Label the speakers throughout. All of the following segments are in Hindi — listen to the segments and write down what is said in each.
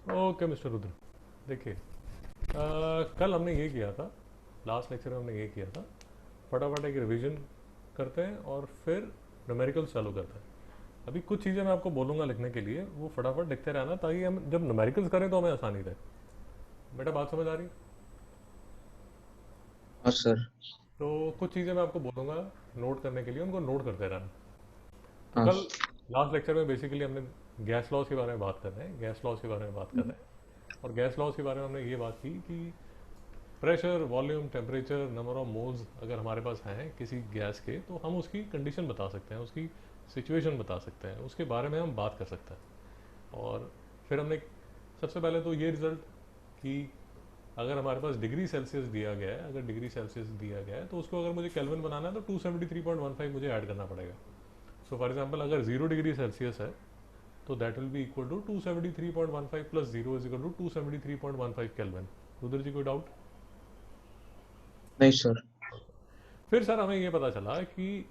Speaker 1: ओके मिस्टर रुद्र, देखिए, कल हमने ये किया था, लास्ट लेक्चर में हमने ये किया था, फटाफट एक रिवीजन करते हैं और फिर न्यूमेरिकल्स चालू करते हैं। अभी कुछ चीज़ें मैं आपको बोलूँगा लिखने के लिए, वो फटाफट लिखते रहना ताकि हम जब न्यूमेरिकल्स करें तो हमें आसानी रहे। बेटा बात समझ आ रही है?
Speaker 2: हाँ सर।
Speaker 1: तो कुछ चीज़ें मैं आपको बोलूँगा नोट करने के लिए, उनको नोट करते रहना। तो
Speaker 2: हाँ
Speaker 1: कल लास्ट लेक्चर में बेसिकली हमने गैस लॉज के बारे में बात कर रहे हैं, गैस लॉज के बारे में बात कर रहे हैं। और गैस लॉज के बारे में हमने ये बात की कि pressure, volume, temperature, number of moles अगर हमारे पास हैं किसी गैस के, तो हम उसकी कंडीशन बता सकते हैं, उसकी सिचुएशन बता सकते हैं, उसके बारे में हम बात कर सकते हैं। और फिर हमने सबसे पहले तो ये रिजल्ट कि अगर हमारे पास डिग्री सेल्सियस दिया गया है, अगर डिग्री सेल्सियस दिया गया है तो उसको अगर मुझे केल्विन बनाना है तो 273.15 मुझे ऐड करना पड़ेगा। सो फॉर एग्जांपल अगर 0 डिग्री सेल्सियस है तो that will be equal to 273.15 plus 0 is equal to 273.15 kelvin. उधर जी कोई डाउट?
Speaker 2: नहीं सर।
Speaker 1: फिर सर हमें ये पता चला कि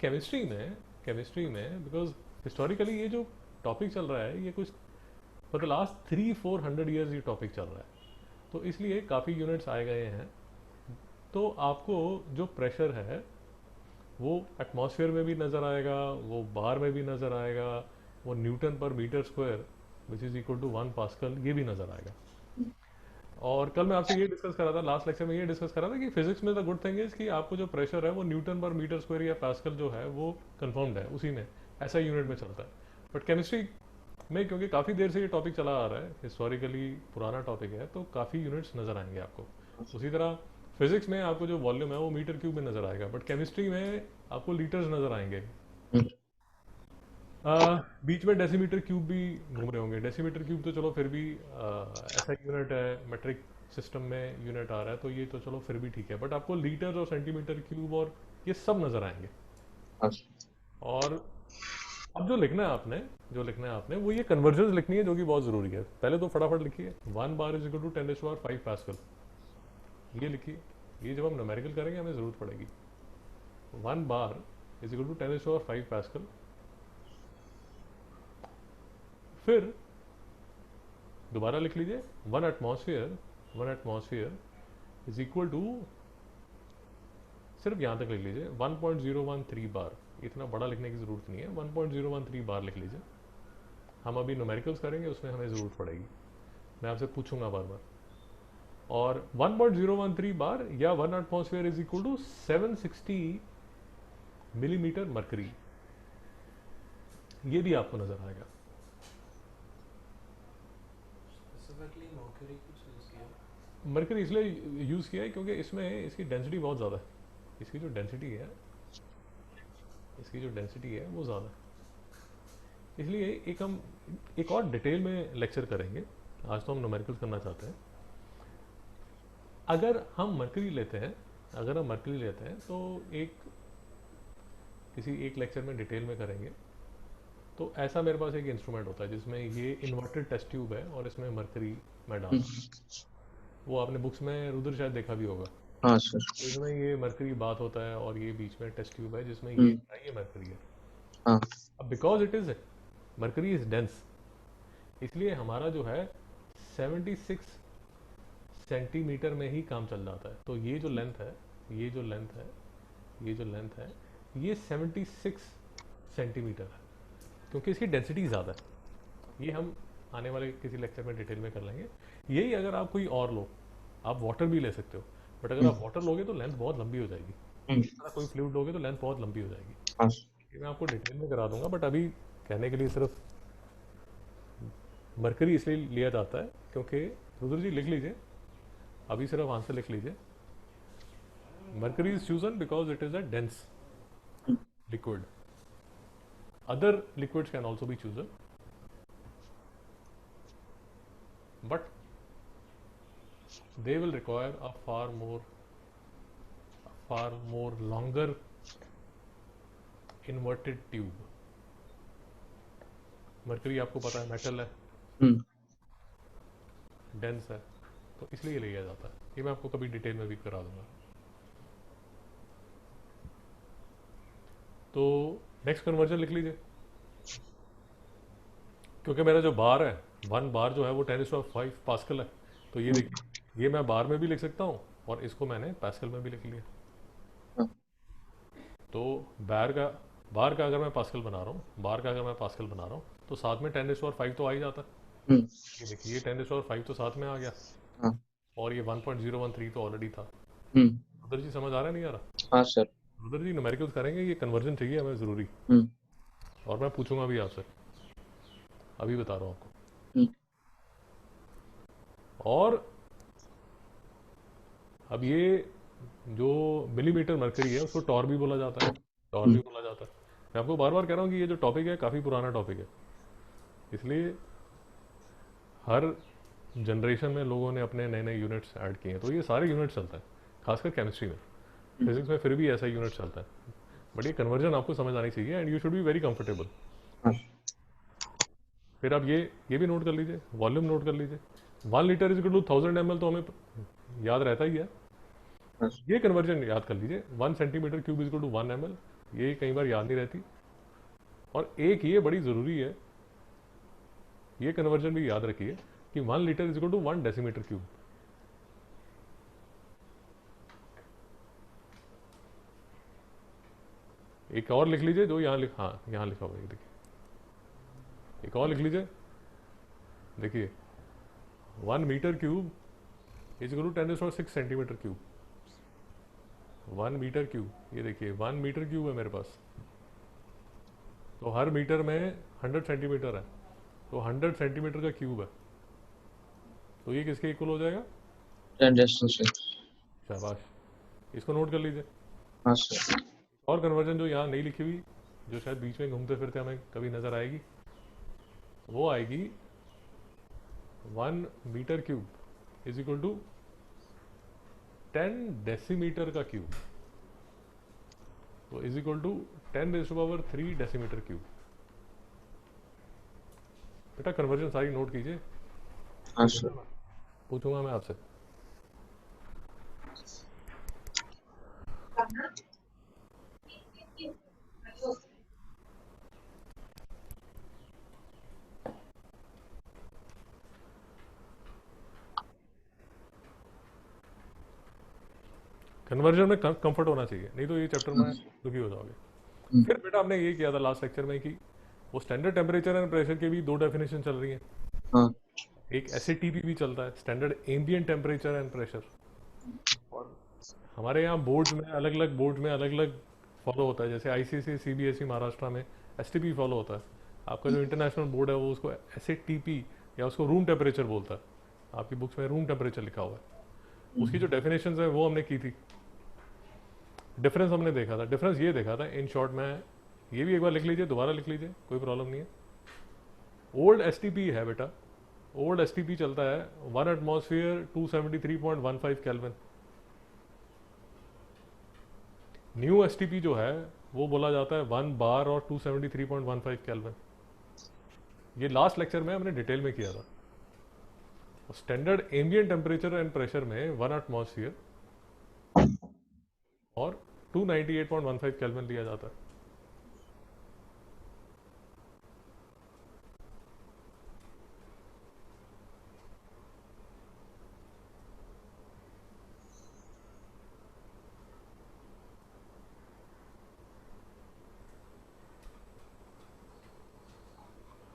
Speaker 1: केमिस्ट्री में बिकॉज हिस्टोरिकली ये जो टॉपिक चल रहा है ये कुछ फॉर द लास्ट 300-400 ईयर्स ये टॉपिक चल रहा है, तो इसलिए काफ़ी यूनिट्स आए गए हैं। तो आपको जो प्रेशर है वो एटमॉस्फेयर में भी नज़र आएगा, वो बार में भी नज़र आएगा, वो न्यूटन पर meter square which is equal to 1 pascal ये भी नज़र आएगा। और कल मैं आपसे ये डिस्कस कर रहा था, लास्ट लेक्चर में ये डिस्कस कर रहा था कि फिजिक्स में द गुड थिंग इज कि आपको जो प्रेशर है वो न्यूटन पर मीटर स्क्वायर या पास्कल जो है वो कंफर्म्ड है, उसी में ऐसा यूनिट में चलता है। बट केमिस्ट्री में क्योंकि काफ़ी देर से ये टॉपिक चला आ रहा है, हिस्टोरिकली पुराना टॉपिक है, तो काफ़ी यूनिट्स नज़र आएंगे आपको। उसी तरह फिजिक्स में आपको जो वॉल्यूम है वो मीटर क्यूब में नज़र आएगा, बट केमिस्ट्री में आपको लीटर्स नज़र आएंगे। बीच में डेसीमीटर क्यूब भी घूम रहे होंगे। डेसीमीटर क्यूब तो चलो फिर भी ऐसा यूनिट है, मेट्रिक सिस्टम में यूनिट आ रहा है, तो ये तो चलो फिर भी ठीक है, बट आपको लीटर और सेंटीमीटर क्यूब और ये सब नज़र आएंगे।
Speaker 2: हाँ
Speaker 1: और अब जो लिखना है आपने वो ये कन्वर्जन्स लिखनी है, जो कि बहुत ज़रूरी है। पहले तो फटाफट लिखिए 1 bar is equal to 10⁵ pascal, ये लिखिए। ये जब हम न्यूमेरिकल करेंगे हमें ज़रूरत पड़ेगी। 1 बार इज इक्वल टू 10⁵ फिर दोबारा लिख लीजिए, one atmosphere is equal to, सिर्फ यहां तक लिख लीजिए 1.013 बार। इतना बड़ा लिखने की जरूरत नहीं है, 1.013 बार लिख लीजिए। हम अभी न्यूमेरिकल्स करेंगे उसमें हमें ज़रूरत पड़ेगी, मैं आपसे पूछूंगा बार बार। और 1.013 बार या 1 atmosphere is equal to 760 millimeter mercury, ये भी आपको नजर आएगा।
Speaker 3: स्पेसिफिकली मर्क्यूरी क्यों चूज किया?
Speaker 1: मरकरी इसलिए यूज़ किया है क्योंकि इसमें इसकी डेंसिटी बहुत ज़्यादा है। इसकी जो डेंसिटी है इसकी जो डेंसिटी है वो ज़्यादा है, इसलिए एक हम एक और डिटेल में लेक्चर करेंगे। आज तो हम न्यूमेरिकल्स करना चाहते हैं। अगर हम मरकरी लेते हैं अगर हम मरकरी लेते हैं तो एक किसी एक लेक्चर में डिटेल में करेंगे। तो ऐसा मेरे पास एक इंस्ट्रूमेंट होता है जिसमें ये इन्वर्टेड टेस्ट ट्यूब है और इसमें मरकरी मैं डाल रहा हूँ। वो आपने बुक्स में रुद्र शायद देखा भी होगा।
Speaker 2: हाँ सर।
Speaker 1: तो इसमें ये मरकरी बात होता है और ये बीच में टेस्ट ट्यूब है जिसमें ये मरकरी है।
Speaker 2: हाँ
Speaker 1: अब because it is mercury is dense, इसलिए हमारा जो है 76 सेंटीमीटर में ही काम चल जाता है। तो ये जो लेंथ है ये जो लेंथ है ये जो लेंथ है ये 76 सेंटीमीटर है, क्योंकि इसकी डेंसिटी ज़्यादा है। ये हम आने वाले किसी लेक्चर में डिटेल में कर लेंगे। यही अगर आप कोई और लो, आप वाटर भी ले सकते हो, बट अगर आप वाटर लोगे तो लेंथ बहुत लंबी हो जाएगी। इस तरह कोई फ्लूइड लोगे तो लेंथ बहुत लंबी हो जाएगी।
Speaker 2: हाँ
Speaker 1: ये मैं आपको डिटेल में करा दूंगा, बट अभी कहने के लिए सिर्फ मरकरी इसलिए लिया जाता है क्योंकि, रुद्र जी लिख लीजिए, अभी सिर्फ आंसर लिख लीजिए। Mercury is chosen because it is a dense liquid. Other liquids can also be chosen, but they will require a far more longer inverted tube. Mercury आपको पता है मेटल है, डेंस है, तो इसलिए लिया जाता है। ये मैं आपको कभी डिटेल में भी करा दूंगा। तो नेक्स्ट कन्वर्जन लिख लीजिए, क्योंकि मेरा जो बार है 1 बार जो है वो 10⁵ पास्कल है। तो ये देखिए, ये मैं बार में भी लिख सकता हूँ और इसको मैंने पास्कल में भी लिख लिया।
Speaker 2: हाँ।
Speaker 1: तो बार का अगर मैं पास्कल बना रहा हूँ, बार का अगर मैं पास्कल बना रहा हूँ, तो साथ में 10⁵ तो आ ही जाता है।
Speaker 2: हम्म।
Speaker 1: ये देखिए, ये 10⁵ तो साथ में आ गया,
Speaker 2: हाँ।
Speaker 1: और ये 1.013 तो ऑलरेडी था।
Speaker 2: हम्म।
Speaker 1: रुद्र जी समझ आ रहा है नहीं आ रहा?
Speaker 2: हाँ सर।
Speaker 1: रुद्र जी न्यूमेरिकल्स करेंगे, ये कन्वर्जन चाहिए हमें ज़रूरी,
Speaker 2: हम्म।
Speaker 1: और मैं पूछूंगा भी आपसे, अभी बता रहा हूँ आपको।
Speaker 2: हम्म।
Speaker 1: और अब ये जो मिलीमीटर मरकरी है उसको टॉर भी बोला जाता है, टॉर भी
Speaker 2: हम्म।
Speaker 1: बोला जाता है। मैं आपको बार बार कह रहा हूँ कि ये जो टॉपिक है काफ़ी पुराना टॉपिक है, इसलिए हर जनरेशन में लोगों ने अपने नए नए यूनिट्स ऐड किए हैं, तो ये सारे यूनिट चलता है, खासकर केमिस्ट्री में। फिजिक्स में फिर भी ऐसा यूनिट चलता है, बट ये कन्वर्जन आपको समझ आनी चाहिए, and you should be very comfortable.
Speaker 2: हाँ।
Speaker 1: फिर आप ये भी नोट कर लीजिए, वॉल्यूम नोट कर लीजिए। 1 लीटर इज टू 1000 ml, तो हमें याद रहता ही है।
Speaker 2: हाँ।
Speaker 1: ये कन्वर्जन याद कर लीजिए, 1 cm³ इज टू 1 ml, ये कई बार याद नहीं रहती। और एक ये बड़ी ज़रूरी है, ये कन्वर्जन भी याद रखिए कि 1 लीटर इज टू 1 dm³। एक और लिख लीजिए जो यहाँ हाँ यहाँ लिखा हुआ है, ये देखिए, एक और लिख लीजिए, देखिए 1 m³ is to 10⁶ cm³। 1 m³, ये देखिए 1 m³ है मेरे पास, तो हर मीटर में 100 सेंटीमीटर है, तो 100 सेंटीमीटर का क्यूब है, तो ये किसके इक्वल हो जाएगा?
Speaker 2: 10⁶।
Speaker 1: शाबाश, इसको नोट कर लीजिए।
Speaker 2: हाँ सर।
Speaker 1: और कन्वर्जन जो यहाँ नहीं लिखी हुई, जो शायद बीच में घूमते फिरते हमें कभी नजर आएगी, वो आएगी 1 m³ is equal to 10 decimeter का क्यूब, तो is equal to 10⁻³ decimeter cube. बेटा कन्वर्जन सारी नोट कीजिए,
Speaker 2: हाँ सर।
Speaker 1: पूछूंगा मैं आपसे। कन्वर्जन में कंफर्ट होना चाहिए, नहीं तो ये चैप्टर में दुखी हो जाओगे।
Speaker 2: हम्म।
Speaker 1: फिर बेटा हमने ये किया था लास्ट लेक्चर में कि वो स्टैंडर्ड टेम्परेचर एंड प्रेशर के भी 2 डेफिनेशन चल रही हैं।
Speaker 2: हाँ।
Speaker 1: एक एसएटीपी भी चलता है, standard ambient temperature and pressure. और हमारे यहाँ बोर्ड्स में अलग अलग फॉलो होता है, जैसे आईसीएसई सीबीएसई महाराष्ट्र में एसटीपी फॉलो होता है। आपका जो इंटरनेशनल बोर्ड है वो उसको एसएटीपी या उसको रूम टेम्परेचर बोलता है, आपकी बुक्स में रूम टेम्परेचर लिखा हुआ है। उसकी जो डेफिनेशन है वो हमने की थी, डिफरेंस हमने देखा था, डिफरेंस ये देखा था इन शॉर्ट में, ये भी एक बार लिख लीजिए, दोबारा लिख लीजिए, कोई प्रॉब्लम नहीं है। ओल्ड एसटीपी है बेटा, ओल्ड एसटीपी चलता है 1 एटमॉस्फेयर 273.15 केल्विन। न्यू एसटीपी जो है वो बोला जाता है 1 बार और 273.15 केल्विन। ये लास्ट लेक्चर में हमने डिटेल में किया था। Standard ambient temperature and pressure में 1 एटमॉस्फेयर और 298.15 केल्विन लिया जाता है।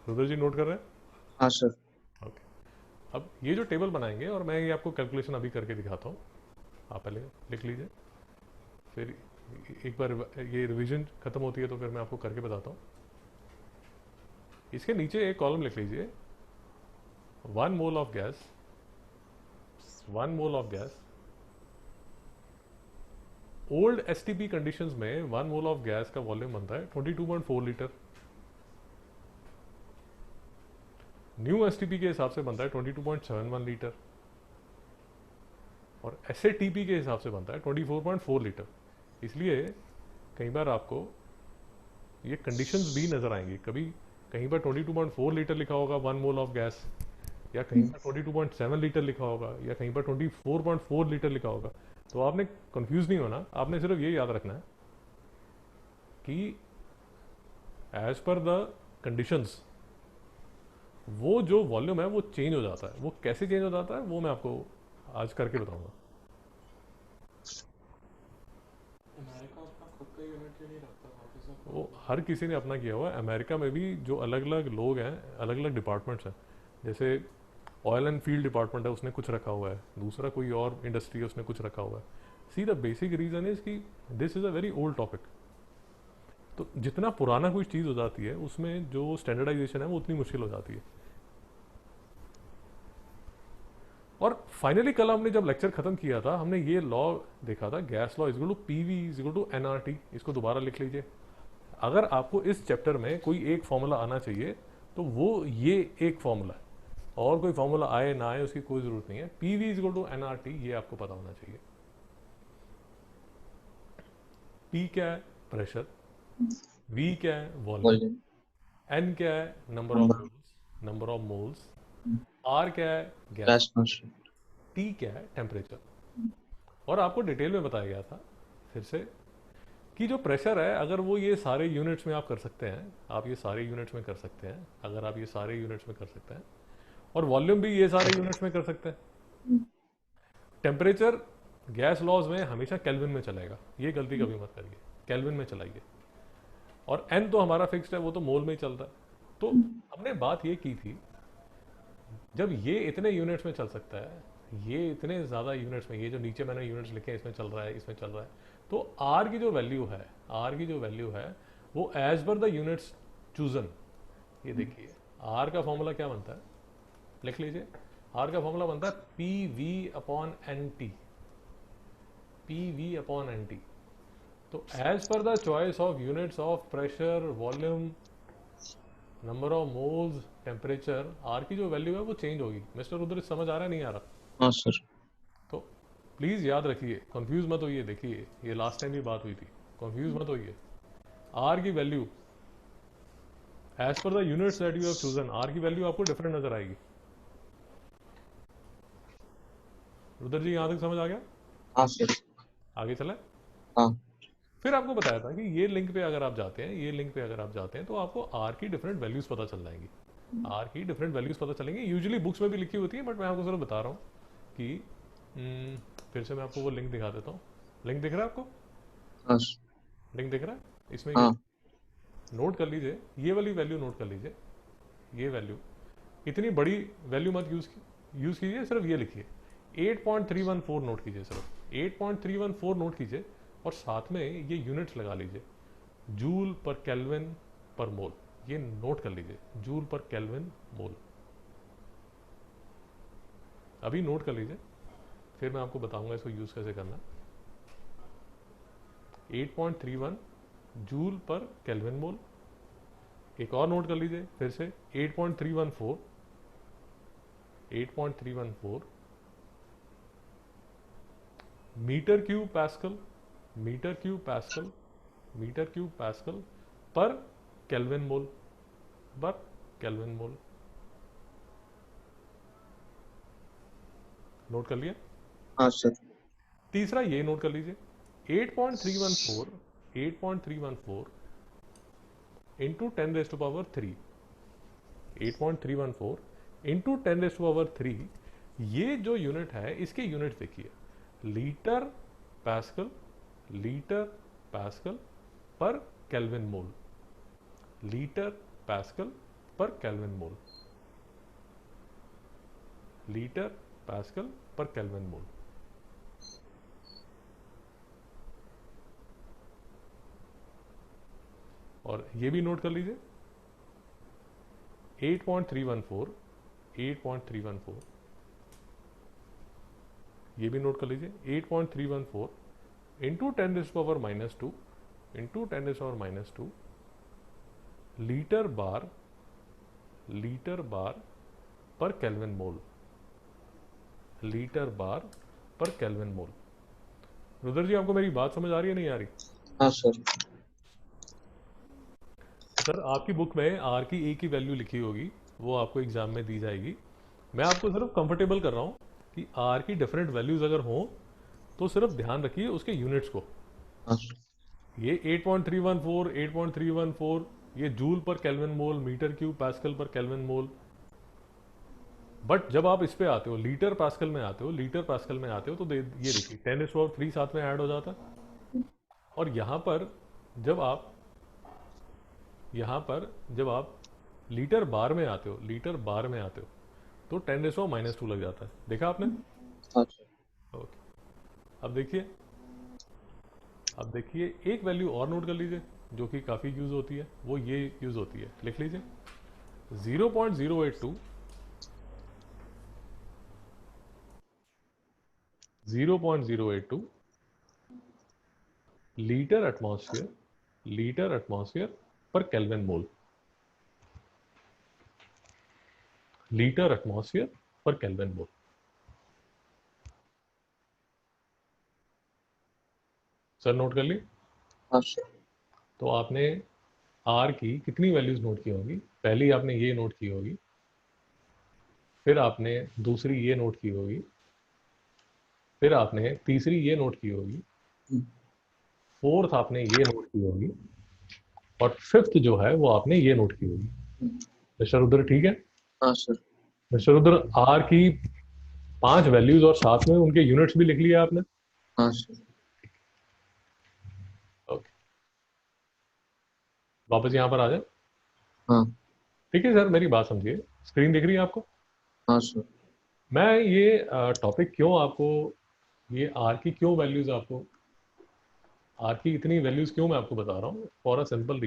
Speaker 1: रुद्र जी नोट कर रहे हैं?
Speaker 2: हाँ सर।
Speaker 1: ओके। अब ये जो टेबल बनाएंगे, और मैं ये आपको कैलकुलेशन अभी करके दिखाता हूँ, आप पहले लिख लीजिए, फिर एक बार ये रिवीजन खत्म होती है तो फिर मैं आपको करके बताता हूँ। इसके नीचे एक कॉलम लिख लीजिए, 1 mole of gas, 1 mole of gas. Old STP conditions में 1 मोल ऑफ गैस का वॉल्यूम बनता है 22.4 लीटर। न्यू एसटीपी के हिसाब से बनता है 22.71 लीटर, और एसएटीपी के हिसाब से बनता है 24.4 लीटर। इसलिए कई बार आपको ये कंडीशंस भी नजर आएंगी, कभी कहीं पर 22.4 लीटर लिखा होगा 1 मोल ऑफ गैस, या कहीं पर 22.7 लीटर लिखा होगा, या कहीं पर 24.4 लीटर लिखा होगा। तो आपने कंफ्यूज नहीं होना, आपने सिर्फ ये याद रखना है कि एज पर द कंडीशंस वो जो वॉल्यूम है वो चेंज हो जाता है। वो कैसे चेंज हो जाता है वो मैं आपको आज करके बताऊंगा।
Speaker 3: अमेरिका अपना खुद का यूनिट क्यों नहीं रखता वापस से?
Speaker 1: वो हर किसी ने अपना किया हुआ है। अमेरिका में भी जो अलग अलग लोग हैं, अलग अलग डिपार्टमेंट्स हैं, जैसे ऑयल एंड फील्ड डिपार्टमेंट है, उसने कुछ रखा हुआ है, दूसरा कोई और इंडस्ट्री है, उसने कुछ रखा हुआ है। See the basic reason is कि this is a very old topic. तो जितना पुराना कोई चीज़ हो जाती है उसमें जो स्टैंडर्डाइजेशन है वो उतनी मुश्किल हो जाती है। और फाइनली कल हमने जब लेक्चर खत्म किया था, हमने ये लॉ देखा था, gas law is equal to PV is equal to NRT. इसको दोबारा लिख लीजिए। अगर आपको इस चैप्टर में कोई एक फॉर्मूला आना चाहिए तो वो ये एक फॉर्मूला है, और कोई फॉर्मूला आए ना आए उसकी कोई जरूरत नहीं है। पीवी इजगल टू एनआरटी ये आपको पता होना चाहिए। पी क्या है? प्रेशर। वी क्या है? वॉल्यूम।
Speaker 2: वॉल्यूम,
Speaker 1: एन क्या है? Number of
Speaker 2: number,
Speaker 1: moles, number of moles. R क्या है? गैस।
Speaker 2: गैस कॉन्स्टेंट,
Speaker 1: टी क्या है? टेम्परेचर। और आपको डिटेल में बताया गया था फिर से कि जो प्रेशर है, अगर वो ये सारे यूनिट्स में आप कर सकते हैं, आप ये सारे यूनिट्स में कर सकते हैं, अगर आप ये सारे यूनिट्स में कर सकते हैं, और वॉल्यूम भी ये सारे यूनिट्स में कर सकते हैं। टेम्परेचर गैस लॉज में हमेशा केल्विन में चलेगा, ये गलती कभी मत करिए, केल्विन में चलाइए। और एन तो हमारा फिक्स्ड है, वो तो मोल में ही चलता है। तो हमने बात ये की थी, जब ये इतने यूनिट्स में चल सकता है, ये इतने ज़्यादा यूनिट्स में, ये जो नीचे मैंने यूनिट्स लिखे हैं इसमें चल रहा है, इसमें चल रहा है, तो आर की जो वैल्यू है, आर की जो वैल्यू है वो as per the units chosen. ये देखिए आर का फॉर्मूला क्या बनता है, लिख लीजिए। आर का फॉर्मूला बनता है P V upon N T, P V upon N T. तो as per the choice of units of pressure, volume, number of moles, temperature, R की जो वैल्यू है वो चेंज होगी। मिस्टर रुद्र समझ आ रहा है नहीं आ रहा?
Speaker 2: हाँ सर,
Speaker 1: तो प्लीज़ याद रखिए, कंफ्यूज मत होइए। देखिए ये लास्ट टाइम भी बात हुई थी, कंफ्यूज मत होइए। आर की value as per the units that you have chosen, R की वैल्यू आपको डिफरेंट नजर आएगी। रुद्र जी यहाँ तक समझ आ गया?
Speaker 2: हाँ सर,
Speaker 1: आगे चले।
Speaker 2: हाँ
Speaker 1: फिर आपको बताया था कि ये लिंक पे अगर आप जाते हैं, ये लिंक पे अगर आप जाते हैं तो आपको आर की डिफरेंट वैल्यूज पता चल जाएंगी। आर की डिफरेंट वैल्यूज पता चलेंगी, यूजुअली बुक्स में भी लिखी होती है, बट मैं आपको सिर्फ बता रहा हूँ कि फिर से मैं आपको वो लिंक दिखा देता हूँ। लिंक दिख रहा है आपको?
Speaker 2: हाँ
Speaker 1: लिंक दिख रहा है? इसमें ये
Speaker 2: हाँ
Speaker 1: नोट कर लीजिए, ये वाली वैल्यू नोट कर लीजिए। ये वैल्यू, इतनी बड़ी वैल्यू मत यूज कीजिए, सिर्फ ये लिखिए 8.314 नोट कीजिए, सिर्फ 8.314 नोट कीजिए, और साथ में ये यूनिट्स लगा लीजिए, जूल पर केल्विन पर मोल। ये नोट कर लीजिए, जूल पर केल्विन मोल। अभी नोट कर लीजिए, फिर मैं आपको बताऊंगा इसको यूज कैसे करना। 8.31 जूल पर केल्विन मोल। एक और नोट कर लीजिए फिर से, 8.314 metre cube pascal, metre cube pascal, metre cube pascal पर केल्विन मोल, पर केल्विन मोल। नोट कर लिया?
Speaker 2: हाँ सर,
Speaker 1: तीसरा ये नोट कर लीजिए, 8.314 into 10 raise to power 3, 8.314 into 10 raise to power 3। ये जो यूनिट है इसके यूनिट देखिए, लीटर पैस्कल, लीटर पैस्कल पर केल्विन मोल, लीटर पैस्कल पर केल्विन मोल, लीटर पैस्कल पर केल्विन मोल। और ये भी नोट कर लीजिए, 8.314 ये भी नोट कर लीजिए, 8.314 into 10 raise to power -2 into 10 raise to power -2 liter bar पर केल्विन मोल, लीटर बार पर केल्विन मोल। रुद्र जी आपको मेरी बात समझ आ रही है नहीं आ रही?
Speaker 2: हाँ सर,
Speaker 1: सर आपकी बुक में आर की ए की वैल्यू लिखी होगी, वो आपको एग्जाम में दी जाएगी। मैं आपको सिर्फ कंफर्टेबल कर रहा हूँ कि आर की डिफरेंट वैल्यूज अगर हों तो सिर्फ ध्यान रखिए उसके यूनिट्स को।
Speaker 2: हाँ सर,
Speaker 1: ये 8.314 ये जूल पर kelvin mole, meter cube pascal पर केल्विन मोल, बट जब आप इस पे आते हो, लीटर पास्कल में आते हो, लीटर पास्कल में आते हो, तो ये देखिए 10⁻³ साथ में ऐड हो जाता है। और जब आप जब आप लीटर बार में आते हो, लीटर बार में आते हो, तो 10⁻⁻² लग जाता है। देखा आपने?
Speaker 2: हाँ सर।
Speaker 1: ओके। अब देखिए, एक वैल्यू और नोट कर लीजिए जो कि काफ़ी यूज़ होती है, वो ये यूज़ होती है, लिख लीजिए 0.082 0.082 लीटर एटमॉस्फेयर पर केल्विन मोल, लीटर एटमॉस्फेयर पर केल्विन मोल। सर नोट कर ली?
Speaker 2: हाँ सर।
Speaker 1: तो आपने आर की कितनी वैल्यूज नोट की होंगी? पहली आपने ये नोट की होगी, फिर आपने दूसरी ये नोट की होगी, फिर आपने तीसरी ये नोट की होगी, फोर्थ आपने ये नोट की होगी, और फिफ्थ जो है वो आपने ये नोट की होगी। मिस्टर रुद्र ठीक है?
Speaker 2: हाँ सर।
Speaker 1: मिस्टर रुद्र, आर की 5 वैल्यूज और साथ में उनके यूनिट्स भी लिख लिया आपने?
Speaker 2: हाँ सर।
Speaker 1: ओके, वापस यहाँ पर आ जाए।
Speaker 2: हाँ।
Speaker 1: ठीक है सर, मेरी बात समझिए, स्क्रीन दिख रही है आपको?
Speaker 2: हाँ सर।
Speaker 1: मैं ये टॉपिक क्यों आपको, ये आर की क्यों वैल्यूज आपको, आर की इतनी वैल्यूज क्यों मैं आपको बता रहा हूँ? फॉर अ सिंपल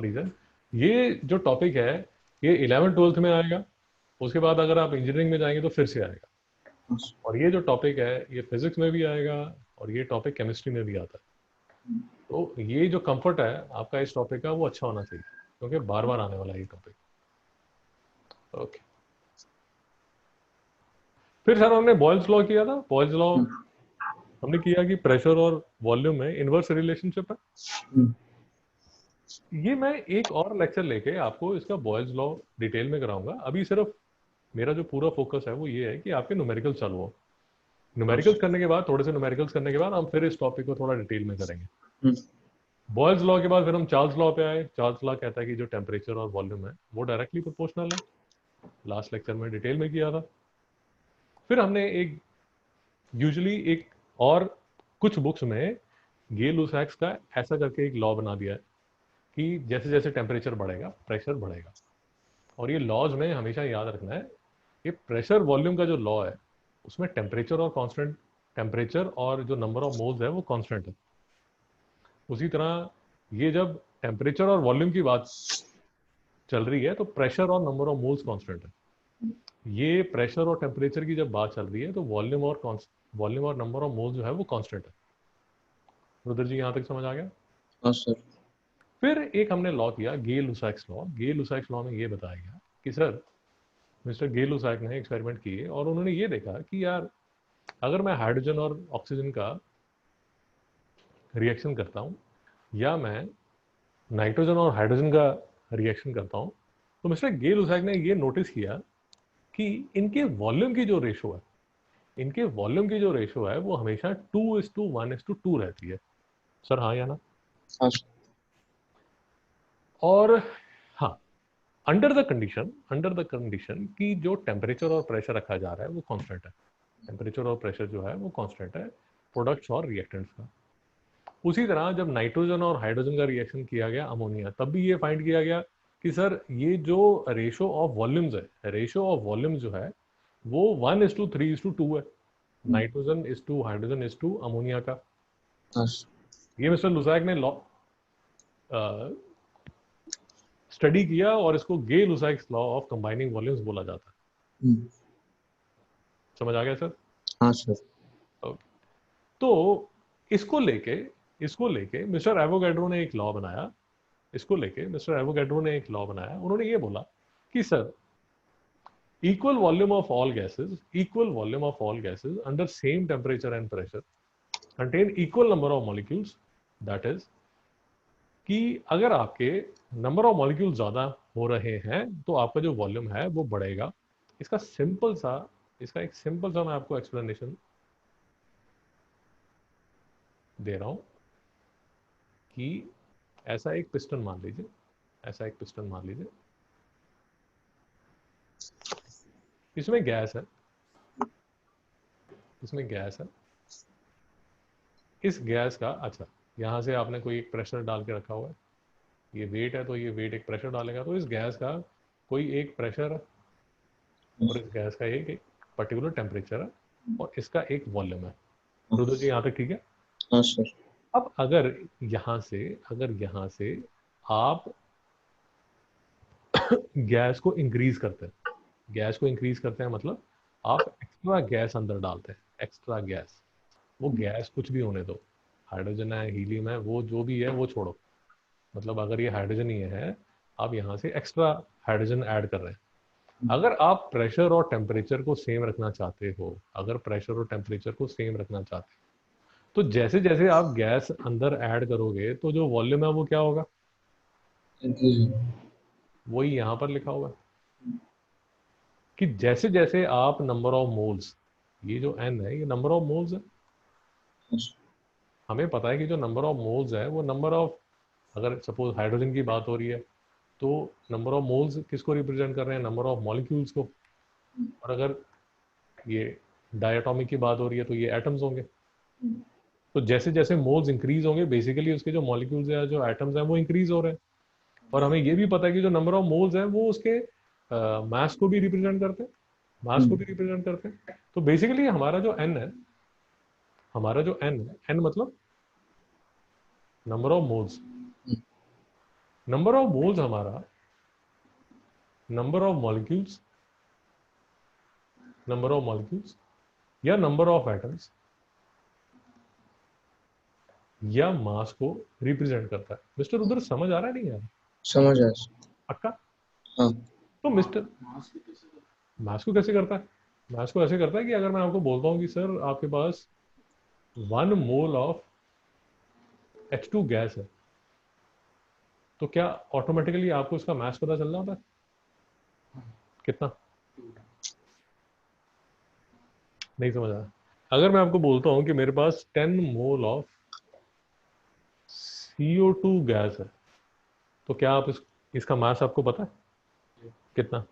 Speaker 1: रीजन, ये जो टॉपिक है ये 11th-12th में आएगा, उसके बाद अगर आप इंजीनियरिंग में जाएंगे तो फिर से आएगा।
Speaker 2: हाँ सर।
Speaker 1: और ये जो टॉपिक है ये फिजिक्स में भी आएगा, और ये टॉपिक केमिस्ट्री में भी आता है। तो ये जो कंफर्ट है आपका इस टॉपिक का वो अच्छा होना चाहिए, क्योंकि बार बार आने वाला है ये टॉपिक। ओके। फिर सर हमने बॉयल्स लॉ किया था। बॉयल्स लॉ हमने किया कि प्रेशर और वॉल्यूम में इनवर्स रिलेशनशिप है। ये मैं एक और लेक्चर लेके आपको इसका बॉयल्स लॉ डिटेल में कराऊंगा। अभी सिर्फ मेरा जो पूरा फोकस है वो ये है कि आपके न्यूमेरिकल्स चालू हो। न्यूमेरिकल्स करने के बाद, थोड़े से न्यूमेरिकल्स करने के बाद हम फिर इस टॉपिक को थोड़ा डिटेल में करेंगे। बॉयल्स लॉ के बाद फिर हम चार्ल्स लॉ पे आए। चार्ल्स लॉ कहता है कि जो टेम्परेचर और वॉल्यूम है वो डायरेक्टली प्रोपोर्शनल है। लास्ट लेक्चर में डिटेल में किया था। फिर हमने एक यूजुअली एक और कुछ बुक्स में गे लुसाक्स का ऐसा करके एक लॉ बना दिया है कि जैसे जैसे टेम्परेचर बढ़ेगा प्रेशर बढ़ेगा। और ये लॉज में हमेशा याद रखना है, ये प्रेशर वॉल्यूम का जो लॉ है उसमें टेम्परेचर और कांस्टेंट, टेम्परेचर और जो नंबर ऑफ मोल्स है वो कांस्टेंट है। उसी तरह ये जब टेम्परेचर और वॉल्यूम की बात चल रही है तो प्रेशर और नंबर ऑफ मोल्स कांस्टेंट है। ये प्रेशर और टेम्परेचर की जब बात चल रही है तो वॉल्यूम और नंबर ऑफ मोल्स जो है वो कांस्टेंट है। रुद्र जी यहाँ तक समझ आ गया?
Speaker 2: हाँ सर।
Speaker 1: फिर एक हमने लॉ किया गे लुसाक्स लॉ। गे लुसाक्स लॉ में ये बताया गया कि सर मिस्टर गे लुसाक ने एक्सपेरिमेंट किए और उन्होंने ये देखा कि यार अगर मैं हाइड्रोजन और ऑक्सीजन का रिएक्शन करता हूँ, या मैं नाइट्रोजन और हाइड्रोजन का रिएक्शन करता हूँ, तो मिस्टर गे लुसाक ने ये नोटिस किया कि इनके वॉल्यूम की जो रेशो है वो हमेशा 2:1:2 रहती है। सर हाँ या ना?
Speaker 2: हाँ सर।
Speaker 1: और हाँ, अंडर द कंडीशन कि जो टेम्परेचर और प्रेशर रखा जा रहा है वो कांस्टेंट है। टेम्परेचर और प्रेशर जो है वो कांस्टेंट है प्रोडक्ट्स और रिएक्टेंट्स का। उसी तरह जब नाइट्रोजन और हाइड्रोजन का रिएक्शन किया गया अमोनिया, तब भी ये फाइंड किया गया कि सर ये जो रेशो ऑफ वॉल्यूम्स है, रेशो ऑफ वॉल्यूम्स जो है वो 1:3:2 है। Nitrogen is to hydrogen is to ammonia का।
Speaker 2: हाँ सर।
Speaker 1: ये मिस्टर लुसाक ने लॉ स्टडी किया और इसको गे लुसाक्स लॉ ऑफ कंबाइनिंग वॉल्यूम्स बोला जाता है। समझ आ गया सर?
Speaker 2: हाँ सर।
Speaker 1: ओके। तो इसको लेके मिस्टर एवोगैड्रो ने एक लॉ बनाया। उन्होंने ये बोला कि sir equal volume of all gases under same temperature and pressure contain equal number of molecules, that is कि अगर आपके नंबर ऑफ मॉलिक्यूल ज्यादा हो रहे हैं तो आपका जो वॉल्यूम है वो बढ़ेगा। इसका एक सिंपल सा मैं आपको एक्सप्लेनेशन दे रहा हूं कि ऐसा एक पिस्टन मान लीजिए, इसमें गैस है, इसमें गैस है। इस गैस का, अच्छा, यहाँ से आपने कोई एक प्रेशर डाल के रखा हुआ है, ये वेट है, तो ये वेट एक प्रेशर डालेगा, तो इस गैस का कोई एक प्रेशर है और इस गैस का एक पर्टिकुलर टेम्परेचर है और इसका एक वॉल्यूम है। रुद्र जी यहाँ तक ठीक है?
Speaker 2: हाँ सर।
Speaker 1: अब अगर यहाँ से आप गैस को इंक्रीज करते हैं, गैस को इंक्रीज करते हैं मतलब आप एक्स्ट्रा गैस अंदर डालते हैं, एक्स्ट्रा गैस। वो गैस कुछ भी होने दो, हाइड्रोजन है, हीलियम है, वो जो भी है वो छोड़ो, मतलब अगर ये हाइड्रोजन ही है, आप यहाँ से एक्स्ट्रा हाइड्रोजन ऐड कर रहे हैं। अगर आप प्रेशर और टेम्परेचर को सेम रखना चाहते हो, अगर प्रेशर और टेम्परेचर को सेम रखना चाहते हो, तो जैसे जैसे आप गैस अंदर ऐड करोगे तो जो वॉल्यूम है वो क्या होगा? वही यहाँ पर लिखा हुआ है कि जैसे जैसे आप नंबर ऑफ मोल्स, ये जो n है ये नंबर ऑफ मोल्स है। हमें पता है कि जो नंबर ऑफ मोल्स है वो नंबर ऑफ, अगर सपोज हाइड्रोजन की बात हो रही है तो नंबर ऑफ मोल्स किसको रिप्रेजेंट कर रहे हैं? नंबर ऑफ मॉलिक्यूल्स को। और अगर ये डायटोमिक की बात हो रही है तो ये एटम्स होंगे। तो जैसे जैसे मोल्स इंक्रीज होंगे, बेसिकली उसके जो मॉलिक्यूल्स हैं, जो एटम्स हैं, वो इंक्रीज हो रहे हैं। और हमें ये भी पता है कि जो नंबर ऑफ मोल्स हैं वो उसके मास को भी रिप्रेजेंट करते हैं, मास को भी रिप्रेजेंट करते हैं। तो बेसिकली हमारा जो n है, हमारा जो n है, n मतलब number of moles, number of moles हमारा number of molecules, number of molecules या नंबर ऑफ एटम्स या मास को रिप्रेजेंट करता है। मिस्टर उधर समझ आ रहा है नहीं यार?
Speaker 2: समझ आया सर।
Speaker 1: पक्का?
Speaker 2: हाँ।
Speaker 1: तो मिस्टर
Speaker 3: मास की कैसे करते
Speaker 1: मास को कैसे करता है? मास को ऐसे करता है कि अगर मैं आपको बोलता हूँ कि सर आपके पास 1 मोल ऑफ H2 गैस है, तो क्या ऑटोमेटिकली आपको इसका मास पता चल जाता है? कितना? नहीं समझ आया? अगर मैं आपको बोलता हूँ कि मेरे पास 10 मोल ऑफ CO2 गैस है, तो क्या आप इसका मास आपको पता है कितना?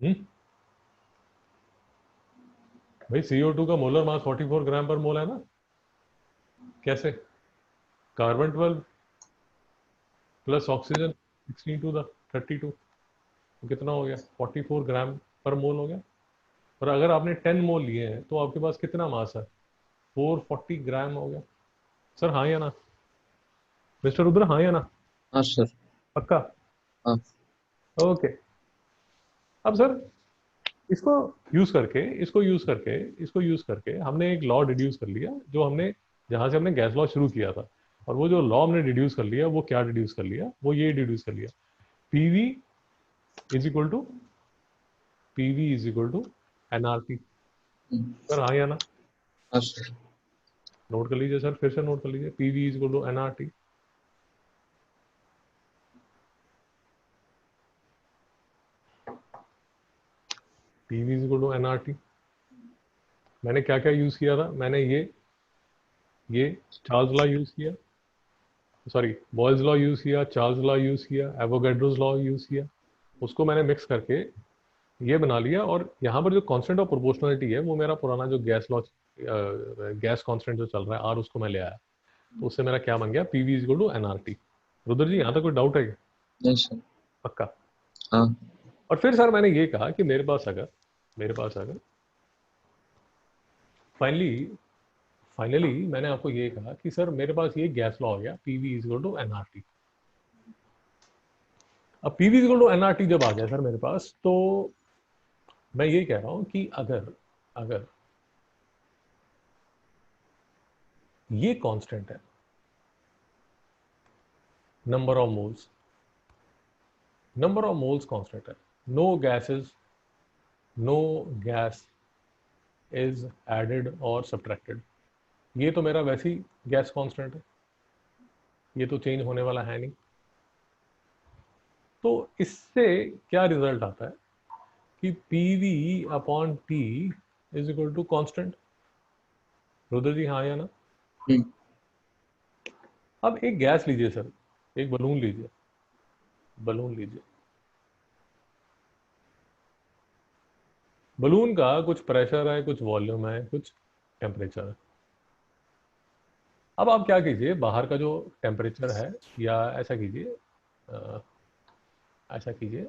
Speaker 1: हम्म? भाई CO2 का मोलर मास 44 ग्राम पर मोल है ना। कैसे? Carbon 12 plus oxygen 16 to the 32, तो कितना हो गया? 44 ग्राम पर मोल हो गया। और अगर आपने 10 मोल लिए हैं तो आपके पास कितना मास है? 440 ग्राम हो गया। सर हाँ या ना? मिस्टर रुद्र हाँ या ना?
Speaker 2: हाँ सर।
Speaker 1: पक्का?
Speaker 2: हाँ।
Speaker 1: ओके। अब सर इसको यूज करके हमने एक लॉ डिड्यूस कर लिया, जो हमने, जहां से हमने गैस लॉ शुरू किया था। और वो जो लॉ हमने डिड्यूस कर लिया वो क्या डिड्यूस कर लिया? वो ये डिड्यूस कर लिया, PV is equal to NRT. Sir हाँ या ना?
Speaker 2: हाँ सर।
Speaker 1: नोट कर लीजिए सर, फिर से नोट कर लीजिए, PV is equal to NRT. PV is equal to NRT. मैंने क्या क्या यूज किया था? मैंने ये चार्ल्स लॉ यूज किया, सॉरी बॉयल्स लॉ यूज किया, चार्ल्स लॉ यूज किया, एवोगैड्रोस लॉ यूज किया। उसको मैंने मिक्स करके ये बना लिया। और यहाँ पर जो कांस्टेंट ऑफ प्रोपोर्शनलिटी है वो मेरा पुराना जो गैस लॉ, गैस कांस्टेंट जो चल रहा है आर, उसको मैं ले आया। तो उससे मेरा क्या बन गया? PV is equal to NRT. Rudra ji यहाँ तक कोई डाउट है क्या?
Speaker 2: नहीं सर।
Speaker 1: पक्का?
Speaker 2: हाँ।
Speaker 1: और फिर सर मैंने ये कहा कि मेरे पास अगर फाइनली मैंने आपको ये कहा कि सर मेरे पास ये गैस लॉ हो गया, PV is equal to NRT. अब PV is equal to NRT जब आ गया सर मेरे पास, तो मैं ये कह रहा हूं कि अगर अगर ये कांस्टेंट है, नंबर ऑफ मोल्स कांस्टेंट है, नो गैस इज एडेड और सब्ट्रैक्टेड, ये तो मेरा वैसे ही गैस कांस्टेंट है, ये तो चेंज होने वाला है नहीं। तो इससे क्या रिजल्ट आता है? कि PV upon T is equal to constant. Rudra ji हाँ या ना?
Speaker 2: हम्म,
Speaker 1: अब एक गैस लीजिए सर, एक बलून लीजिए, बलून लीजिए। बलून का कुछ प्रेशर है, कुछ वॉल्यूम है, कुछ टेम्परेचर है। अब आप क्या कीजिए, बाहर का जो टेम्परेचर है, या ऐसा कीजिए, ऐसा कीजिए,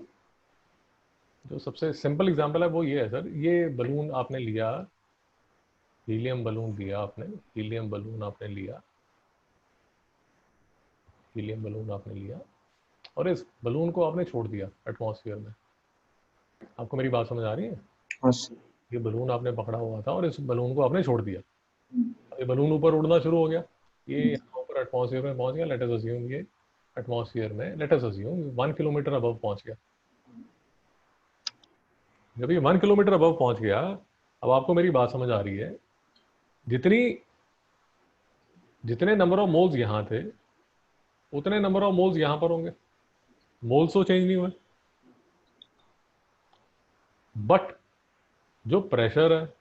Speaker 1: जो सबसे सिंपल एग्जांपल है वो ये है सर, ये बलून आपने लिया, हीलियम बलून लिया आपने, हीलियम बलून आपने लिया, हीलियम बलून आपने लिया, और इस बलून को आपने छोड़ दिया एटमॉस्फेयर में। आपको मेरी बात समझ आ रही है?
Speaker 2: हाँ सर।
Speaker 1: ये बलून आपने पकड़ा हुआ था और इस बलून को आपने छोड़ दिया।
Speaker 2: हम्म,
Speaker 1: अब ये बलून ऊपर उड़ना शुरू हो गया, ये
Speaker 2: हम्म,
Speaker 1: यहाँ ऊपर एटमॉस्फेयर में पहुंच गया। लेट अस अज्यूम ये एटमॉस्फेयर में, late us assume 1 kilometre above पहुंच गया। जब ये 1 किलोमीटर अबव पहुंच गया, अब आपको मेरी बात समझ आ रही है, जितनी जितने नंबर ऑफ मोल्स यहाँ थे, उतने नंबर ऑफ मोल्स यहाँ पर होंगे। मोल्स तो चेंज नहीं हुए, बट जो प्रेशर है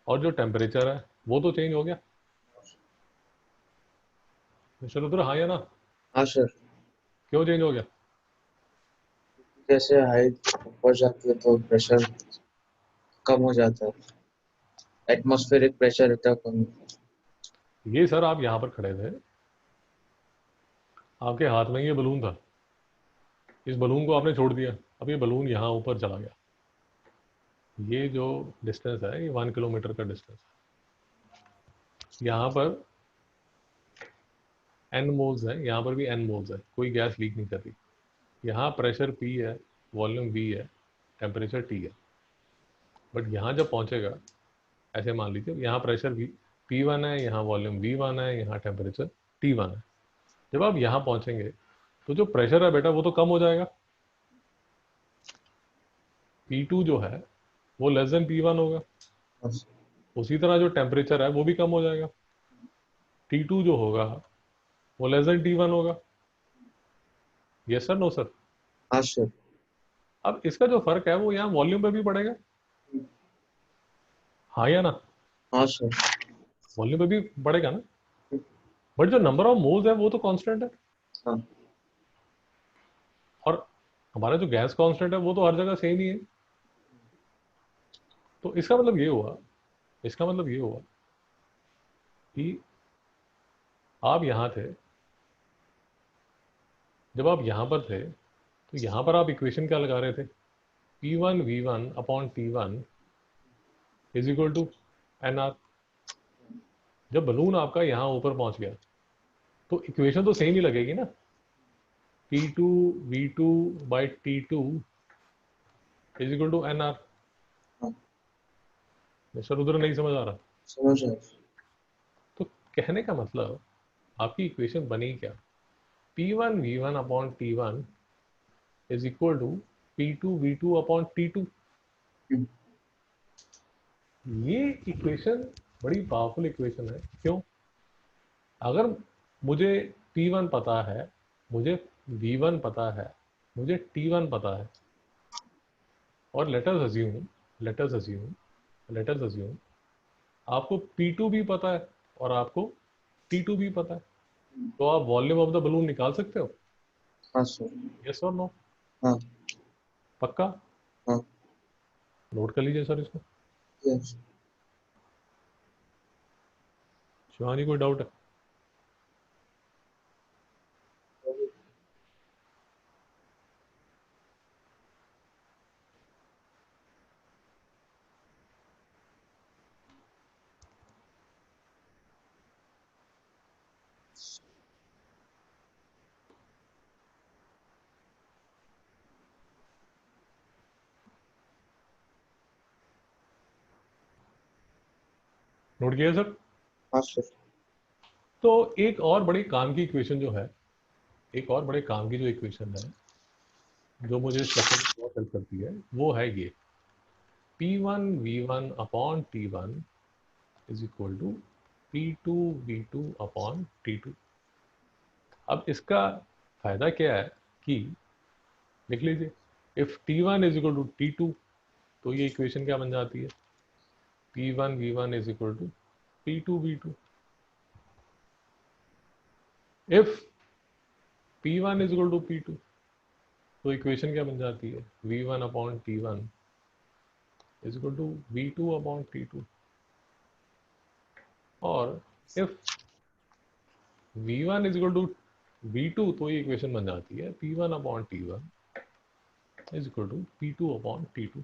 Speaker 1: और जो टेम्परेचर है वो तो चेंज हो गया। मिस्टर रुद्र हाँ या ना?
Speaker 2: हाँ सर।
Speaker 1: क्यों चेंज हो गया?
Speaker 2: जैसे हाइट ऊपर जाती है तो प्रेशर कम हो जाता है, एटमॉस्फेरिक प्रेशर रहता है कम।
Speaker 1: ये सर आप यहाँ पर खड़े थे, आपके हाथ में ये बलून था, इस बलून को आपने छोड़ दिया, अब ये बलून यहाँ ऊपर चला गया। ये जो डिस्टेंस है ये 1 किलोमीटर का डिस्टेंस है। यहाँ पर एन मोल्स है, यहाँ पर भी एन मोल्स है, कोई गैस लीक नहीं कर रही। यहाँ प्रेशर पी है, वॉल्यूम वी है, टेम्परेचर टी है। बट यहाँ जब पहुँचेगा, ऐसे मान लीजिए यहाँ प्रेशर वी P1 है, यहाँ वॉल्यूम V1 है, यहाँ टेम्परेचर T1 है। जब आप यहाँ पहुँचेंगे तो जो प्रेशर है बेटा वो तो कम हो जाएगा। P2 जो है वो लेस देन P1 होगा।
Speaker 2: हाँ सर।
Speaker 1: उसी तरह जो टेम्परेचर है वो भी कम हो जाएगा। T2 जो होगा वो लेस देन T1 होगा। Yes sir, no sir?
Speaker 2: हाँ सर।
Speaker 1: अब इसका जो फर्क है वो यहाँ वॉल्यूम पे भी पड़ेगा, हाँ या ना?
Speaker 2: हाँ सर।
Speaker 1: वॉल्यूम पे भी पड़ेगा ना, बट जो नंबर ऑफ मोल्स है वो तो कांस्टेंट है।
Speaker 2: हाँ
Speaker 1: और हमारा जो गैस कांस्टेंट है वो तो हर जगह सेम ही है। तो इसका मतलब ये हुआ, इसका मतलब ये हुआ कि आप यहाँ थे, जब आप यहाँ पर थे तो यहाँ पर आप इक्वेशन क्या लगा रहे थे? P1 V1 upon T1 is equal to NR। जब बलून आपका यहाँ ऊपर पहुंच गया तो इक्वेशन तो सेम ही लगेगी ना, P2 V2 by T2 is equal to NR।
Speaker 2: हाँ,
Speaker 1: मिस्टर उधर नहीं समझ आ रहा?
Speaker 2: समझ आया।
Speaker 1: तो कहने का मतलब आपकी इक्वेशन बनी क्या? P1 V1 upon T1 is equal to P2 V2 upon T2।
Speaker 2: Hmm,
Speaker 1: ये इक्वेशन बड़ी पावरफुल इक्वेशन है। क्यों? अगर मुझे P1 पता है, मुझे V1 पता है, मुझे T1 पता है, और लेट अस अज्यूम आपको P2 भी पता है और आपको T2 भी पता है, तो आप वॉल्यूम ऑफ द बलून निकाल सकते हो।
Speaker 2: हाँ सर।
Speaker 1: यस और नो?
Speaker 2: हाँ
Speaker 1: पक्का?
Speaker 2: हाँ।
Speaker 1: नोट कर लीजिए सर इसको।
Speaker 2: यस।
Speaker 1: शिवानी कोई डाउट है? नोट किया सर?
Speaker 2: हाँ सर।
Speaker 1: तो एक और बड़े काम की इक्वेशन जो है, एक और बड़े काम की जो इक्वेशन है जो मुझे इस चैप्टर में बहुत हेल्प करती है, वो है ये P1 V1 upon T1 is equal to P2 V2 upon T2। अब इसका फायदा क्या है कि लिख लीजिए, if T1 is equal to T2 तो ये इक्वेशन क्या बन जाती है, P1 V1 is equal to P2 V2। If P1 is equal to P2 तो इक्वेशन क्या बन जाती है, V1 upon T1 is equal to V2 upon T2। और if V1 is equal to V2 तो ये इक्वेशन बन जाती है P1 upon T1 is equal to P2 upon T2।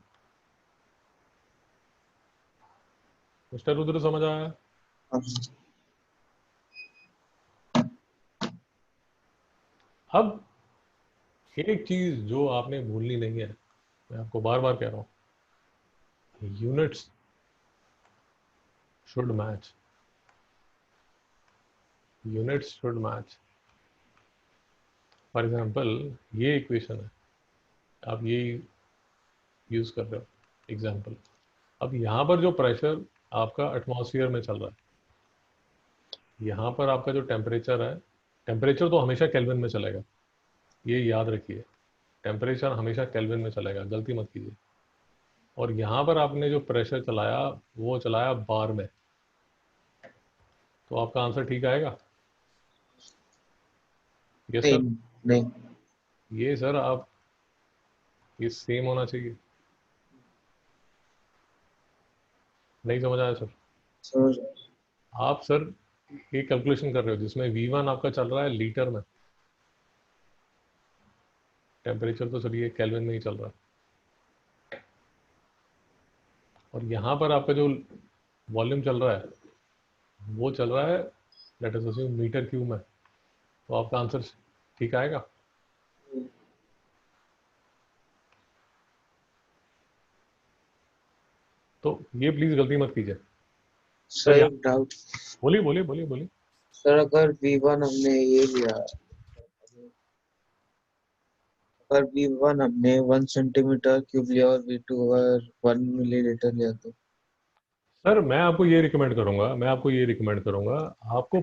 Speaker 1: Mister Rudra समझ आया?
Speaker 2: हाँ
Speaker 1: अब एक चीज जो आपने भूलनी नहीं है, मैं आपको बार बार कह रहा हूं, units should match, units should match. For example ये इक्वेशन है, आप ये यूज कर रहे हो एग्जांपल। अब यहाँ पर जो प्रेशर आपका एटमॉस्फेयर में चल रहा है, यहाँ पर आपका जो टेम्परेचर है, टेम्परेचर तो हमेशा केल्विन में चलेगा, ये याद रखिए, टेम्परेचर हमेशा केल्विन में चलेगा, गलती मत कीजिए। और यहाँ पर आपने जो प्रेशर चलाया वो चलाया बार में, तो आपका आंसर ठीक आएगा? यस
Speaker 2: नहीं
Speaker 1: सर।
Speaker 2: नहीं
Speaker 1: ये सर आप, ये सेम होना चाहिए। नहीं समझ आया सर?
Speaker 2: समझ
Speaker 1: आप सर एक कैलकुलेशन कर रहे हो जिसमें V1 आपका चल रहा है लीटर में, टेम्परेचर तो सर ये केल्विन में ही चल रहा है। और यहाँ पर आपका जो वॉल्यूम चल रहा है वो चल रहा है let us assume meter cube में, तो आपका आंसर ठीक आएगा? तो ये प्लीज गलती मत कीजिए
Speaker 2: सर।
Speaker 1: सर।
Speaker 2: एक डाउट
Speaker 1: बोलिए बोलिए बोलिए बोलिए।
Speaker 2: सर, अगर V1 हमने ये लिया, अगर V1 हमने 1 सेंटीमीटर क्यूब लिया और V2 अगर 1 मिलीलीटर लिया तो?
Speaker 1: सर मैं आपको ये रिकमेंड करूंगा, आपको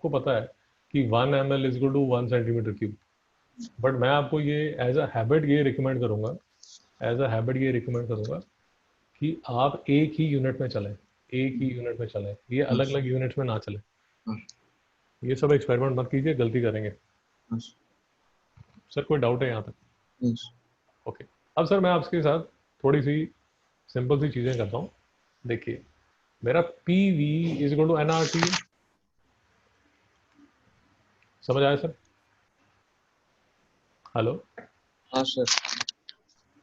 Speaker 1: पता है, कि 1 ml is equal to 1 centimeter cube, but मैं आपको ये एज अ हैबिट ये रिकमेंड करूंगा, कि आप एक ही यूनिट में चलें, ये अलग अलग यूनिट्स में ना चलें।
Speaker 2: हाँ,
Speaker 1: ये सब एक्सपेरिमेंट मत कीजिए, गलती करेंगे।
Speaker 2: हाँ,
Speaker 1: सर कोई डाउट है यहाँ तक?
Speaker 2: नहीं,
Speaker 1: ओके। अब सर मैं आपके साथ थोड़ी सी सिंपल सी चीज़ें करता हूँ। देखिए मेरा P V is equal to N R T, समझ आया सर? हेलो,
Speaker 2: हाँ सर।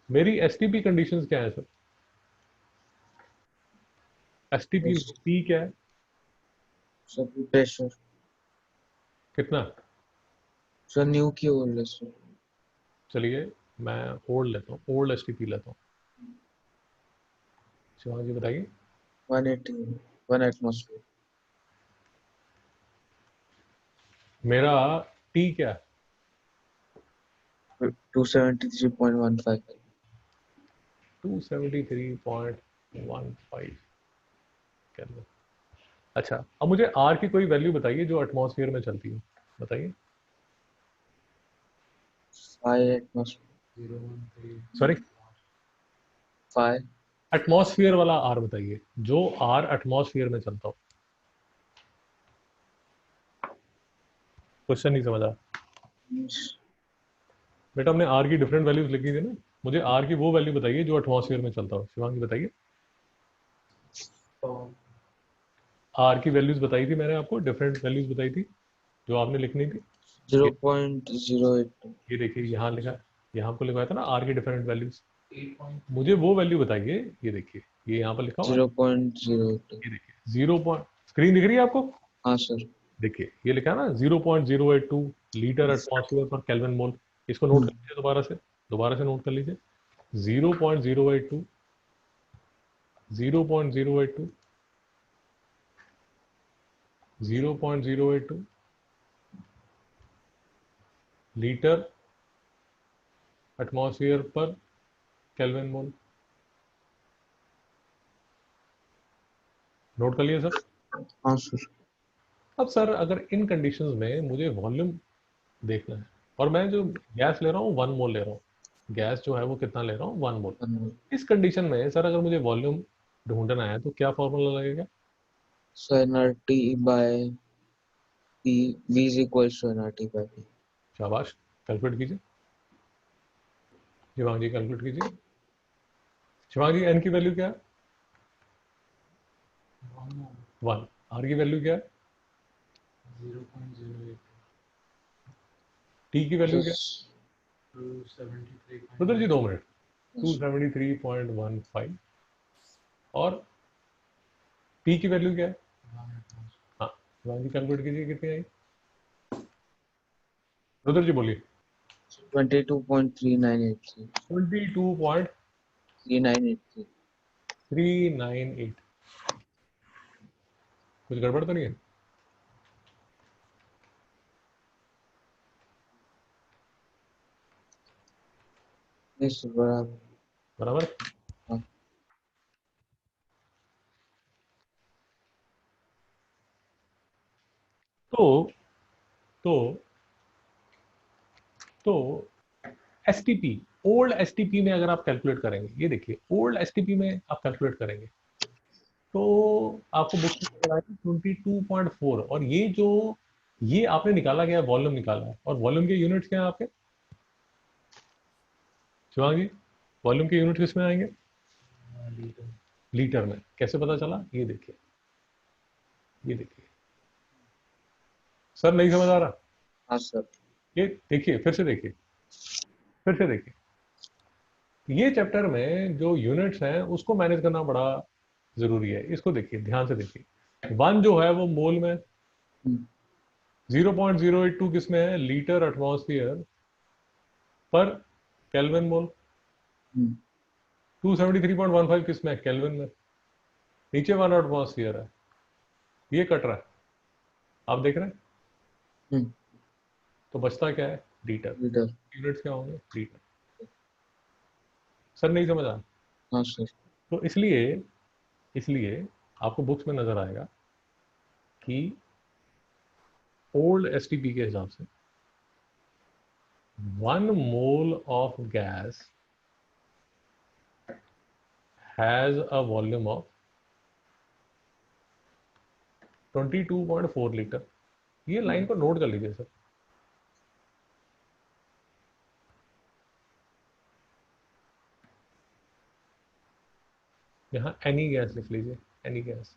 Speaker 1: मेरी एस टी पी कंडीशन क्या है sir? S T P P क्या है,
Speaker 2: सर प्रेशर,
Speaker 1: कितना?
Speaker 2: सर न्यू की बोल रहे सर।
Speaker 1: चलिए मैं ओल्ड लेता हूँ, ओल्ड एस टी पी लेता हूँ। शिवांग जी बताइए।
Speaker 2: 180, 1 एटमॉस्फेयर।
Speaker 1: मेरा टी क्या है?
Speaker 2: 273.15।
Speaker 1: 273.15 केल्विन। अच्छा, अब मुझे आर की कोई वैल्यू बताइए जो एटमॉस्फेयर में चलती है, बताइए।
Speaker 2: 5 एटमॉस्फेयर।
Speaker 1: सॉरी,
Speaker 2: 5।
Speaker 1: एटमॉस्फेयर वाला आर बताइए, जो आर एटमॉस्फेयर में चलता हो। क्वेश्चन नहीं समझा बेटा, हमने आर की डिफरेंट वैल्यूज लिखी थी ना, मुझे आर की वो वैल्यू बताइए जो एटमॉस्फेयर में चलता हो। शिवांगी बताइए। आर की वैल्यूज बताई थी मैंने आपको, डिफरेंट वैल्यूज बताई थी जो आपने लिखनी थी।
Speaker 2: 0.082।
Speaker 1: ये देखिए यहाँ लिखा, यहाँ आपको लिखवाया था ना आर की डिफरेंट वैल्यूज, मुझे वो वैल्यू बताइए। ये देखिए, ये यहाँ पर लिखा हुआ है,
Speaker 2: 0.082।
Speaker 1: ये देखिए 0. स्क्रीन दिख रही है आपको?
Speaker 2: हाँ सर।
Speaker 1: देखिए ये लिखा है ना 0.082 लीटर एटमॉस्फेयर पर केल्विन मोल। इसको नोट कर लीजिए, दोबारा से नोट कर लीजिए। 0.082 0.082 0.082 लीटर एटमॉस्फेयर पर केल्विन मोल। नोट कर लिया सर?
Speaker 2: हाँ सर।
Speaker 1: अब सर अगर इन कंडीशंस में मुझे वॉल्यूम देखना है और मैं जो गैस ले रहा हूँ 1 मोल ले रहा हूँ, गैस जो है वो कितना ले रहा हूँ, 1 मोल।
Speaker 2: 1 mole.
Speaker 1: इस कंडीशन में सर अगर मुझे वॉल्यूम ढूंढना है तो क्या फॉर्मूला लगेगा?
Speaker 2: So nRT by P, V is equals to nRT by P.
Speaker 1: शाबाश, कैलकुलेट कीजिए शिवांग जी, कैलकुलेट कीजिए। शिवांग जी, एन की वैल्यू क्या है? 1। आर की वैल्यू क्या है?
Speaker 3: 0.08
Speaker 1: टी की वैल्यू क्या है?
Speaker 2: Just
Speaker 3: 273.
Speaker 1: रुद्र जी 2 मिनट।
Speaker 2: yes,
Speaker 1: 273.15। और पी की वैल्यू क्या है? हाँ, शिवांग जी कैलकुलेट कीजिए कितनी आई। रुद्र जी बोलिए।
Speaker 2: 22.3983.
Speaker 1: 22.398।
Speaker 2: 3983.
Speaker 1: कुछ गड़बड़ तो नहीं है?
Speaker 2: Yes, बराबर.
Speaker 1: बराबर।
Speaker 2: हाँ.
Speaker 1: तो तो तो एसटीपी, ओल्ड एसटीपी में अगर आप कैलकुलेट करेंगे, ये देखिए ओल्ड एसटीपी में आप कैलकुलेट करेंगे तो आपको बुक में नजर आएगा 22.4। और ये जो ये आपने निकाला गया वॉल्यूम निकाला है, और वॉल्यूम के यूनिट्स क्या है आपके शिवांग जी? वॉल्यूम के यूनिट किस में आएंगे? लीटर में। कैसे पता चला? ये देखिए, ये देखिए सर, नहीं समझ आ रहा?
Speaker 2: हाँ सर.
Speaker 1: ये देखिए, फिर से देखिए, फिर से देखिए। ये चैप्टर में जो यूनिट्स हैं उसको मैनेज करना बड़ा जरूरी है। इसको देखिए, ध्यान से देखिए। 1 जो है वो मोल में, 0.082 किस में है? लीटर एटमॉस्फेयर पर केल्विन मोल। 273.15 किस में है? केल्विन में। नीचे 1 एटमॉस्फेयर है, ये कट रहा है, आप देख रहे हैं? तो बचता क्या है? लीटर।
Speaker 2: लीटर.
Speaker 1: यूनिट्स क्या होंगे? लीटर। सर नहीं समझ आ?
Speaker 2: हाँ सर.
Speaker 1: तो इसलिए इसलिए आपको बुक्स में नजर आएगा कि ओल्ड एसटीपी के हिसाब से 1 mole of gas has a volume of 22.4 litre. ये लाइन को नोट कर लीजिए सर। यहाँ एनी गैस लिख लीजिए, एनी गैस।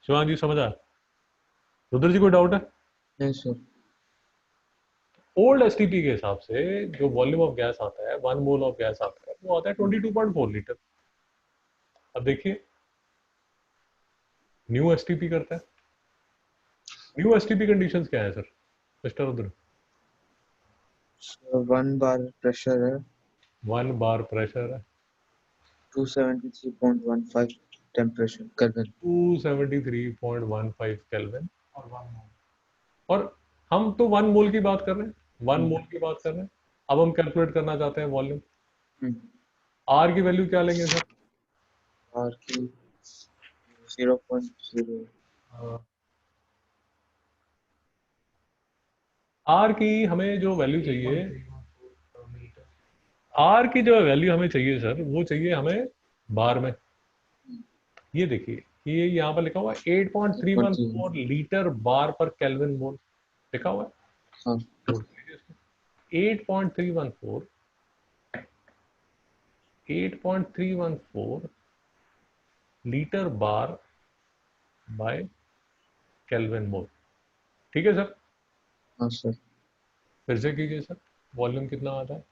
Speaker 1: शिवांग जी समझ आया? रुद्र जी कोई डाउट है?
Speaker 2: नहीं सर.
Speaker 1: ओल्ड एसटीपी के हिसाब से जो वॉल्यूम ऑफ गैस आता है, 1 मोल ऑफ गैस आता है, वो आता है 22.4 लीटर। अब देखिए न्यू एसटीपी करता है। न्यू एसटीपी कंडीशंस क्या है sir mister Rudra?
Speaker 2: 1 bar pressure है.
Speaker 1: 1 बार प्रेशर है,
Speaker 2: 273.15 temperature Kelvin.
Speaker 1: 273.15 केल्विन।
Speaker 3: और 1 मोल.
Speaker 1: और हम तो 1 मोल की बात कर रहे हैं, 1 मोल
Speaker 2: हम्म.
Speaker 1: की बात कर रहे हैं। अब हम कैलकुलेट करना चाहते हैं वॉल्यूम।
Speaker 2: हम्म.
Speaker 1: आर की वैल्यू क्या लेंगे सर?
Speaker 2: और की 0.0.
Speaker 1: आर की हमें जो वैल्यू चाहिए,
Speaker 3: 8.314 मीटर.
Speaker 1: आर की जो वैल्यू हमें चाहिए सर, वो चाहिए हमें बार में। ये देखिए, ये यहाँ पर लिखा हुआ है 8.314 लीटर बार पर केल्विन मोल लिखा हुआ है।
Speaker 2: हाँ.
Speaker 1: नोट कीजिए इसको। 8.314 8.314 लीटर बार बाय केल्विन मोल। ठीक है सर?
Speaker 2: हाँ सर.
Speaker 1: फिर से कीजिए सर, वॉल्यूम कितना आता है?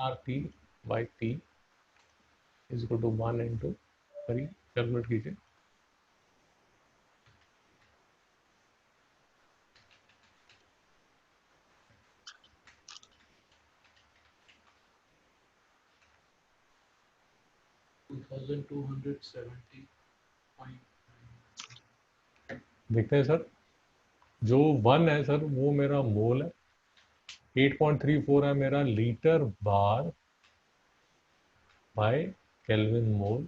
Speaker 1: R T by T is equal to 1 into, करिए कैलकुलेट कीजिए।
Speaker 3: 2270.
Speaker 1: देखते हैं सर, जो 1 है सर वो मेरा मोल है, 8.34 है मेरा लीटर बार बाय केल्विन मोल,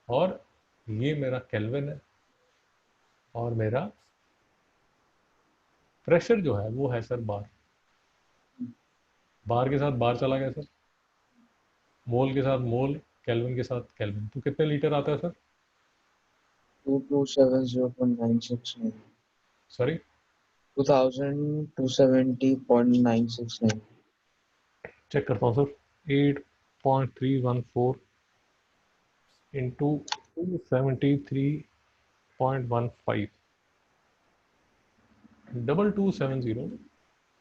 Speaker 1: और ये मेरा केल्विन है, और मेरा प्रेशर जो है वो है सर बार। बार के साथ बार चला गया सर, मोल के साथ मोल, केल्विन के साथ केल्विन, तो कितने लीटर आता है सर?
Speaker 2: 2270.969
Speaker 1: सॉरी,
Speaker 2: 2270.969
Speaker 1: चेक करता हूँ सर। 8.314 इंटू 273.15,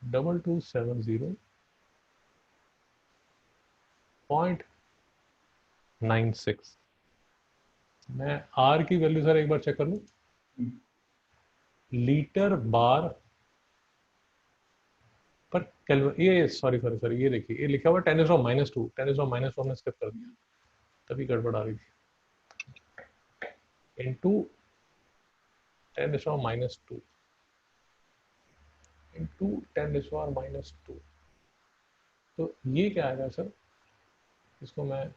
Speaker 1: 2270.96। मैं आर की वैल्यू सर एक बार चेक कर लूँ। लीटर बार पर केल्विन, ये सॉरी सॉरी सॉरी, ये देखिए ये लिखा हुआ 10⁻², 10⁻² हमने स्किप कर दिया, तभी गड़बड़ आ रही थी। इंटू 10⁻² इंटू 10⁻², तो ये क्या आएगा सर? इसको मैं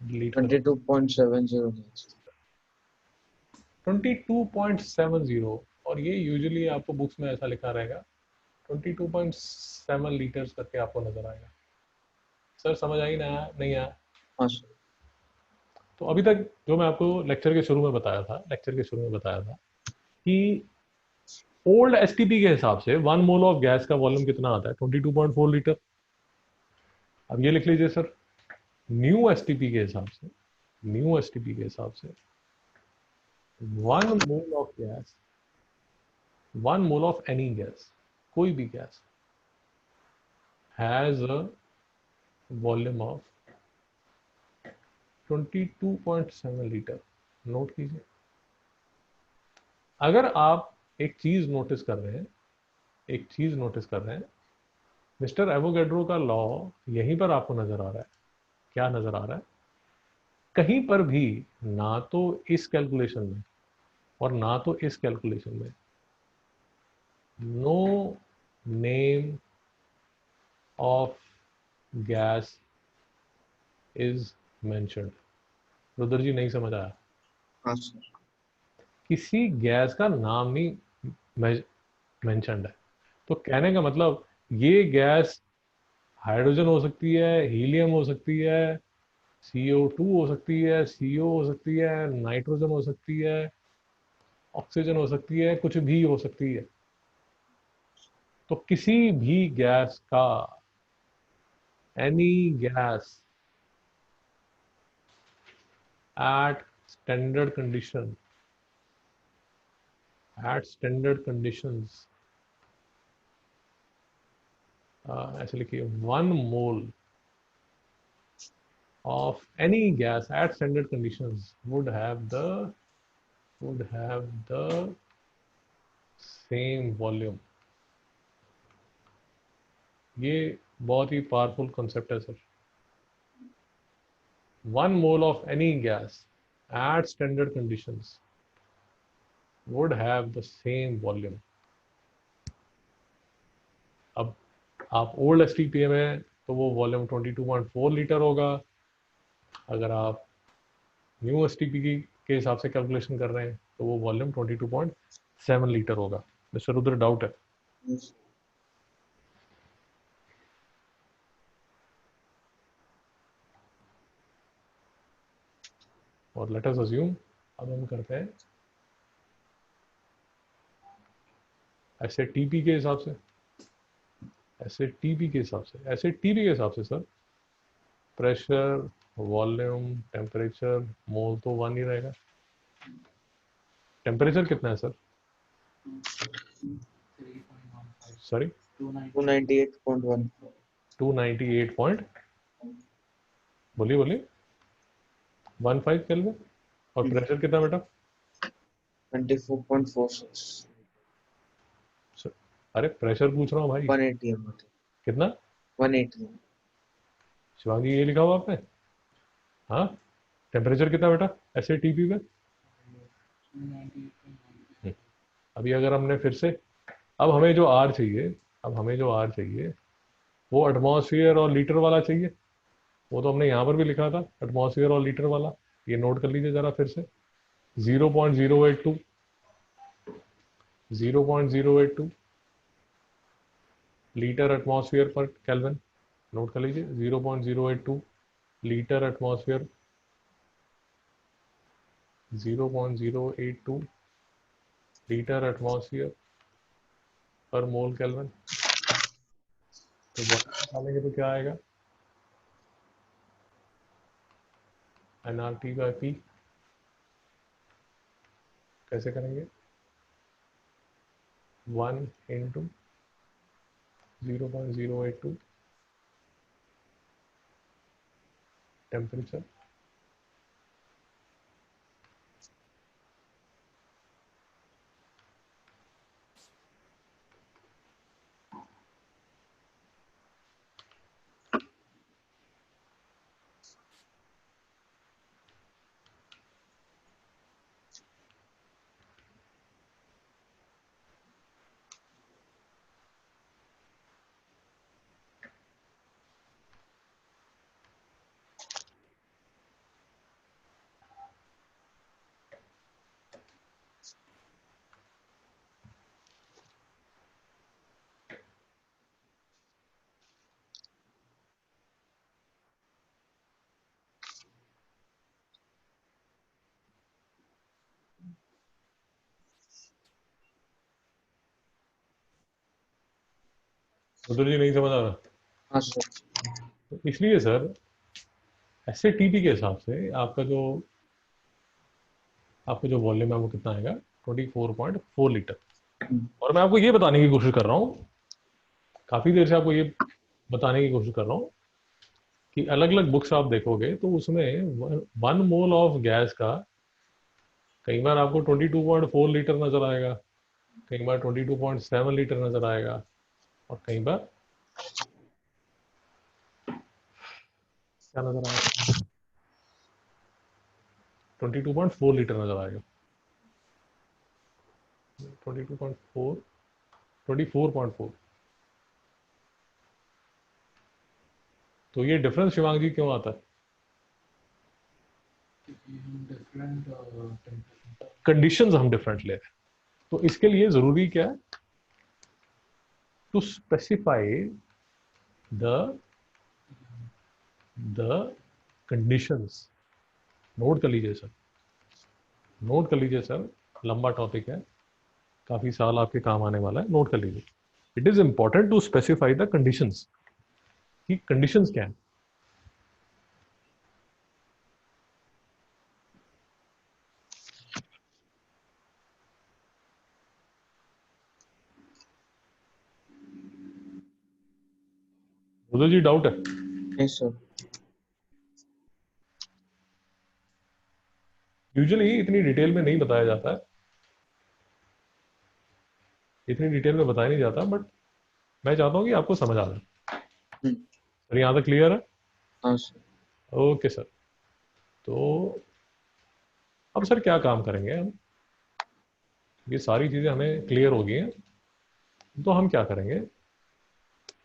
Speaker 1: डिलीट कर
Speaker 2: 22.70
Speaker 1: 22.70, और ये यूजुअली आपको बुक्स में ऐसा लिखा रहेगा 22.7 लीटर्स करके आपको नजर आएगा। सर समझ आई ना, नहीं आया?
Speaker 2: हाँ सर।
Speaker 1: तो अभी तक जो मैं आपको लेक्चर के शुरू में बताया था कि ओल्ड एसटीपी के हिसाब से 1 मोल ऑफ गैस का वॉल्यूम कितना आता है? 22.4 लीटर। अब ये लिख लीजिए सर, न्यू एसटीपी के हिसाब से 1 mole of gas, 1 mole of any gas, कोई भी gas, has a volume of 22.7 litre. Note कीजिए। अगर आप एक चीज नोटिस कर रहे हैं, मिस्टर एवोगैड्रो का लॉ यहीं पर आपको नजर आ रहा है। क्या नजर आ रहा है? कहीं पर भी ना तो इस कैलकुलेशन में और ना तो इस कैलकुलेशन में no name of gas is mentioned. Rudra ji नहीं समझ आया?
Speaker 2: हाँ सर।
Speaker 1: किसी गैस का नाम नहीं मेंशन्ड है। तो कहने का मतलब ये गैस हाइड्रोजन हो सकती है, हीलियम हो सकती है, CO2 हो सकती है, CO हो सकती है, नाइट्रोजन हो सकती है, ऑक्सीजन हो सकती है, कुछ भी हो सकती है। तो किसी भी गैस का, any gas at standard condition, ऐसे लिखिए, 1 मोल of any gas at standard conditions would have the same volume। ये बहुत ही पावरफुल कॉन्सेप्ट है sir. 1 mole of any gas at standard conditions would have the same volume। अब आप ओल्ड एसटीपी में तो वो वॉल्यूम 22.4 लीटर होगा। अगर आप न्यू एसटीपी के हिसाब से कैलकुलेशन कर रहे हैं तो वो वॉल्यूम 22.7 लीटर होगा। मिस्टर रुद्र, डाउट है? और लेट अस अज्यूम, अब हम करते हैं ऐसे टीपी के हिसाब से, सर प्रेशर, वॉल्यूम, टेम्परेचर, मोल तो 1 ही रहेगा। टेम्परेचर कितना है सर?
Speaker 3: 3.15
Speaker 1: सॉरी,
Speaker 2: 298.1
Speaker 1: 298 पॉइंट, बोलिए 15 केल्विन। और प्रेशर कितना बेटा?
Speaker 2: 24.46
Speaker 1: अरे प्रेशर पूछ रहा हूँ भाई,
Speaker 2: 180 ml
Speaker 1: कितना?
Speaker 2: 180
Speaker 1: शिवांगी ये लिखा हुआ आपने? हाँ, टेम्परेचर कितना बेटा ऐसे टीपी में?
Speaker 3: 298.9
Speaker 1: अभी अगर हमने फिर से अब हमें जो आर चाहिए, वो एटमॉस्फेयर और लीटर वाला चाहिए। वो तो हमने यहाँ पर भी लिखा था, एटमॉस्फेयर और लीटर वाला। ये नोट कर लीजिए ज़रा फिर से। 0.082, 0.082 लीटर एटमॉस्फेयर पर केल्विन। नोट कर लीजिए, 0.082 लीटर एटमॉस्फेयर, 0.082 लीटर एटमॉस्फेयर पर मोल केल्विन। तो निकालेंगे तो क्या आएगा, nRT/P। कैसे करेंगे, 1 इंटू 0.082 टेम्परेचर उधर जी नहीं समझ आ रहा।
Speaker 2: हाँ सर।
Speaker 1: तो इसलिए सर ऐसे टीपी के हिसाब से आपका जो वॉल्यूम है वो कितना आएगा, 24.4 लीटर। और मैं आपको ये बताने की कोशिश कर रहा हूँ, काफ़ी देर से आपको ये बताने की कोशिश कर रहा हूँ कि अलग अलग बुक्स आप देखोगे तो उसमें 1 मोल ऑफ गैस का कई बार आपको 22.4 लीटर नजर आएगा, कई बार 22.7 लीटर नजर आएगा, और कई बार क्या नजर आएगा, 22.4 लीटर नजर आएगा। 22.4, 24.4। तो ये डिफरेंस शिवांग जी क्यों आता है?
Speaker 3: क्योंकि हम डिफरेंट टेम्परेचर
Speaker 1: कंडीशंस हम डिफरेंट ले रहे हैं। तो इसके लिए जरूरी क्या है, to specify the the conditions. Note कर लीजिए सर, नोट कर लीजिए सर, लंबा टॉपिक है, काफी साल आपके काम आने वाला है, नोट कर लीजिए। It is important to specify the conditions, कि कंडीशंस क्या है। उदय जी डाउट है?
Speaker 2: नहीं सर।
Speaker 1: यूजुअली इतनी डिटेल में नहीं बताया जाता है, इतनी डिटेल में बताया नहीं जाता, बट मैं चाहता हूं कि आपको समझ आ जाए।
Speaker 2: हम्म,
Speaker 1: सर यहाँ तक क्लियर है?
Speaker 2: हाँ सर।
Speaker 1: Okay sir. तो अब सर क्या काम करेंगे हम, ये सारी चीजें हमें क्लियर हो गई हैं, तो हम क्या करेंगे,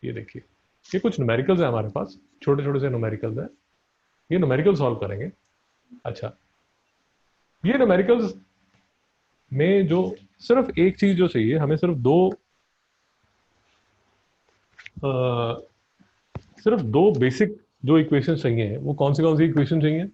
Speaker 1: ये देखिए, ये कुछ न्यूमेरिकल्स है हमारे पास, छोटे छोटे से न्यूमेरिकल्स हैं, ये न्यूमेरिकल सॉल्व करेंगे। अच्छा, ये न्यूमेरिकल्स में जो सिर्फ एक चीज जो चाहिए हमें, सिर्फ दो बेसिक जो इक्वेशन चाहिए, वो कौन सी इक्वेशन चाहिए,